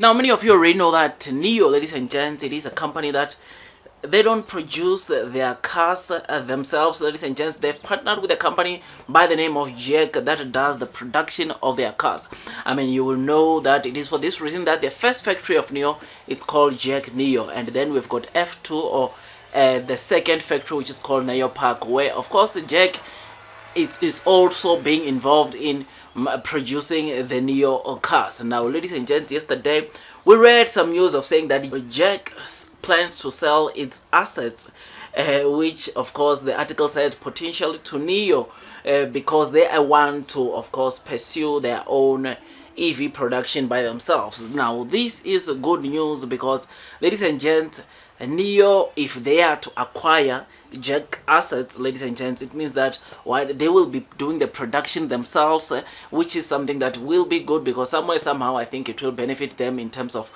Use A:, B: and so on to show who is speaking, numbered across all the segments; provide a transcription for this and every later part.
A: Now, many of you already know that Nio, ladies and gents, it is a company that they don't produce their cars themselves, ladies and gents. They've partnered with a company by the name of JAC that does the production of their cars. I mean, you will know that it is for this reason that the first factory of Nio, it's called JAC Nio, and then we've got F2, or the second factory, which is called Nio Park, where of course JAC it is also being involved in producing the Nio cars. Now, ladies and gents, yesterday we read some news of saying that JAC plans to sell its assets, which of course the article said potentially to Nio, because they want to of course pursue their own EV production by themselves. Now, this is good news because, ladies and gents, Nio, if they are to acquire JAC assets, ladies and gents, it means that they will be doing the production themselves, which is something that will be good because somehow I think it will benefit them in terms of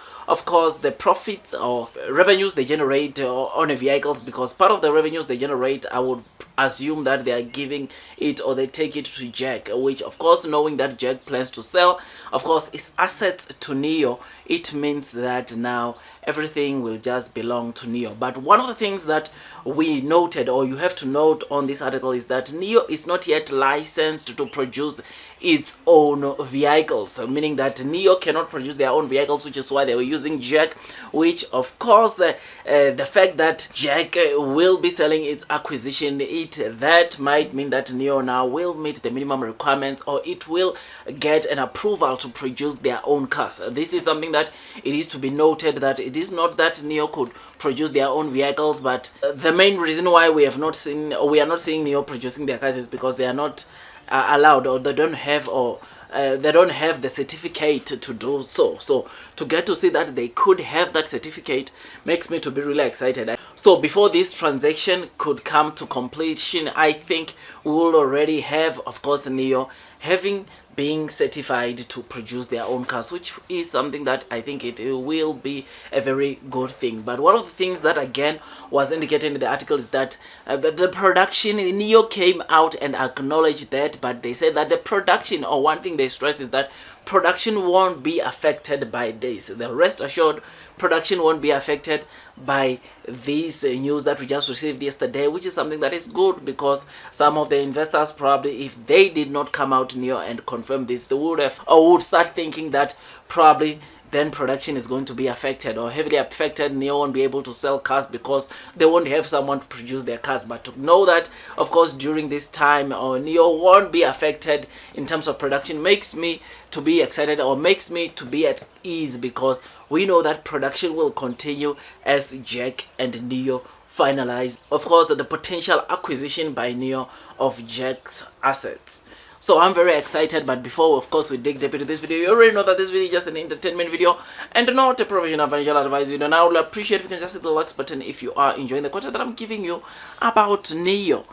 A: course, the profits or revenues they generate on the vehicles, because part of the revenues they generate, I would assume that they are giving it or they take it to JAC, which of course, knowing that JAC plans to sell of course its assets to Nio, it means that now everything will just belong to Nio. But one of the things that we noted, or you have to note on this article, is that Nio is not yet licensed to produce its own vehicles, meaning that Nio cannot produce their own vehicles, which is why they were using JAC, which of course the fact that JAC will be selling its acquisition, that might mean that Nio now will meet the minimum requirements, or it will get an approval to produce their own cars. This is something that it is to be noted, that it is not that Nio could produce their own vehicles, but the main reason why we are not seeing Nio producing their cars is because they are not allowed, or they don't have, or they don't have the certificate to do so. So to get to see that they could have that certificate makes me to be really excited. So before this transaction could come to completion, I think we will already have, of course, Nio having being certified to produce their own cars, which is something that I think it will be a very good thing. But one of the things that again was indicated in the article is that the production, Nio came out and acknowledged that, but they said that the production, or one thing they stress, is that production won't be affected by this. The rest assured, production won't be affected by this news that we just received yesterday, which is something that is good, because some of the investors probably, if they did not come out Nio and confirm this, they would have, or would start thinking that probably then production is going to be affected, or heavily affected. Nio won't be able to sell cars because they won't have someone to produce their cars. But to know that, of course, during this time, Nio won't be affected in terms of production makes me to be excited, or makes me to be at ease, because we know that production will continue as JAC and Nio finalize, of course, the potential acquisition by Nio of JAC's assets. So I'm very excited, but before of course we dig deep into this video, you already know that this video is just an entertainment video and not a professional financial advice video. And I would appreciate if you can just hit the likes button if you are enjoying the content that I'm giving you about Nio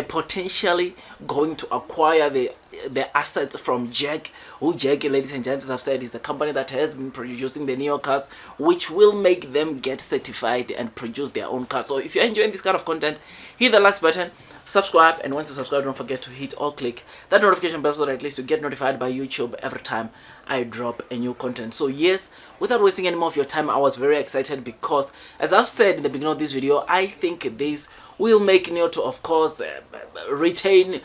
A: potentially going to acquire the assets from JAC, who JAC, ladies and gents, have said is the company that has been producing the Nio cars, which will make them get certified and produce their own cars. So if you're enjoying this kind of content, hit the likes button, subscribe, and once you subscribe, don't forget to hit or click that notification bell so that at least you get notified by YouTube every time I drop a new content. So yes, without wasting any more of your time, I was very excited because, as I've said in the beginning of this video, I think this will make Nio to of course retain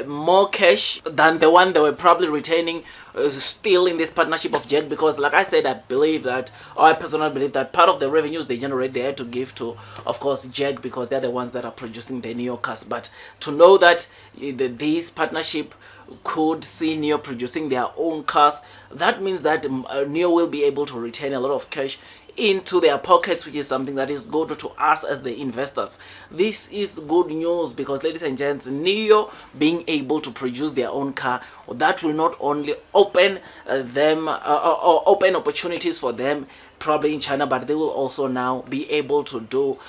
A: more cash than the one they were probably retaining still in this partnership of JAC, because like I said, I believe that, or I personally believe that part of the revenues they generate they had to give to of course JAC, because they're the ones that are producing the Nio cars. But to know that this partnership could see Nio producing their own cars, that means that Nio will be able to retain a lot of cash into their pockets, which is something that is good to us as the investors. This is good news because, ladies and gents, Nio being able to produce their own car, that will not only open them or open opportunities for them probably in China, but they will also now be able to do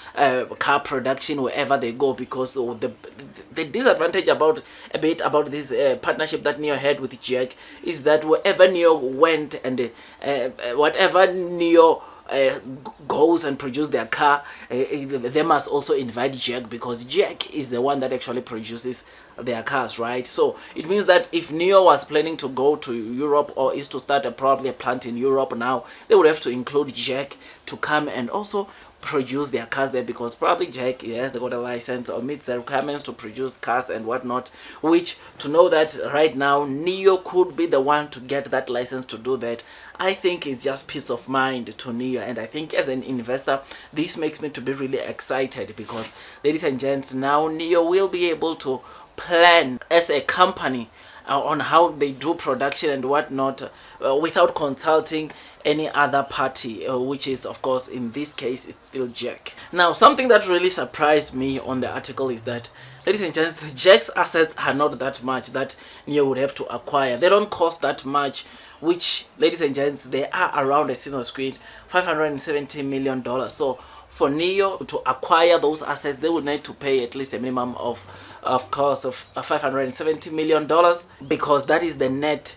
A: car production wherever they go, because the disadvantage about this partnership that Nio had with JAC is that wherever Nio went and whatever Nio goes and produce their car, they must also invite JAC, because JAC is the one that actually produces their cars, right? So it means that if Nio was planning to go to Europe, or is to start probably a plant in Europe now, they would have to include JAC to come and also produce their cars there, because probably JAC has got a license or meets the requirements to produce cars and whatnot, which, to know that right now Nio could be the one to get that license to do that, I think is just peace of mind to Nio. And I think as an investor, this makes me to be really excited, because, ladies and gents, now Nio will be able to plan as a company on how they do production and whatnot, without consulting any other party, which is, of course, in this case, it's still JAC. Now, something that really surprised me on the article is that, ladies and gents, the JAC's assets are not that much that Nio would have to acquire. They don't cost that much, which, ladies and gents, they are around, as seen on screen, $570 million. So for Nio to acquire those assets, they would need to pay at least a minimum of course of $570 million, because that is the net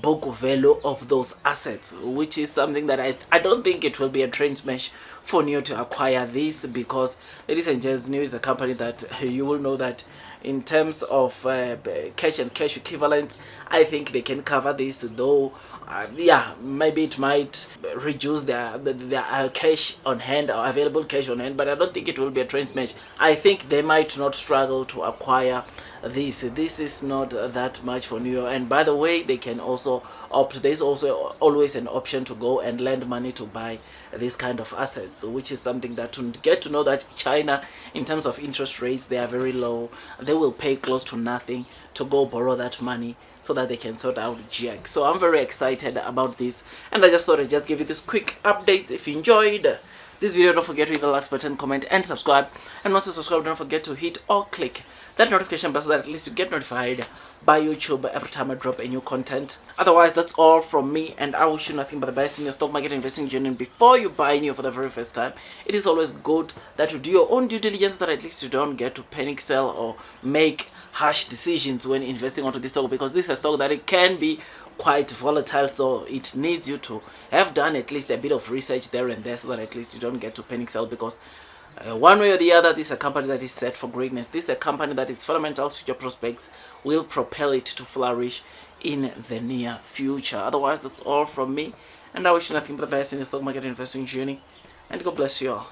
A: book value of those assets, which is something that I don't think it will be a train smash for Nio to acquire this, because, ladies and gents, Nio is a company that you will know that in terms of cash and cash equivalents, I think they can cover this, though yeah, maybe it might reduce their cash on hand, or available cash on hand, but I don't think it will be a train smash. I think they might not struggle to acquire this. This is not that much for Nio. And by the way, they can also opt, there's also always an option to go and lend money to buy this kind of assets, which is something that, to get to know that China, in terms of interest rates, they are very low. They will pay close to nothing to go borrow that money, so that they can sort out JAC. So I'm very excited about this, and I just thought I'd just give you this quick update. If you enjoyed this video, don't forget to hit the like button, comment, and subscribe. And once you subscribe, don't forget to hit or click that notification bell, so that at least you get notified by YouTube every time I drop a new content. Otherwise, that's all from me, and I wish you nothing but the best in your stock market investing journey. And before you buy Nio for the very first time, it is always good that you do your own due diligence, so that at least you don't get to panic sell or make harsh decisions when investing onto this stock, because this is a stock that it can be quite volatile. So it needs you to have done at least a bit of research there and there, so that at least you don't get to panic sell, because one way or the other, this is a company that is set for greatness. This is a company that its fundamental future prospects will propel it to flourish in the near future. Otherwise, that's all from me, and I wish you nothing but the best in your stock market investing journey, and God bless you all.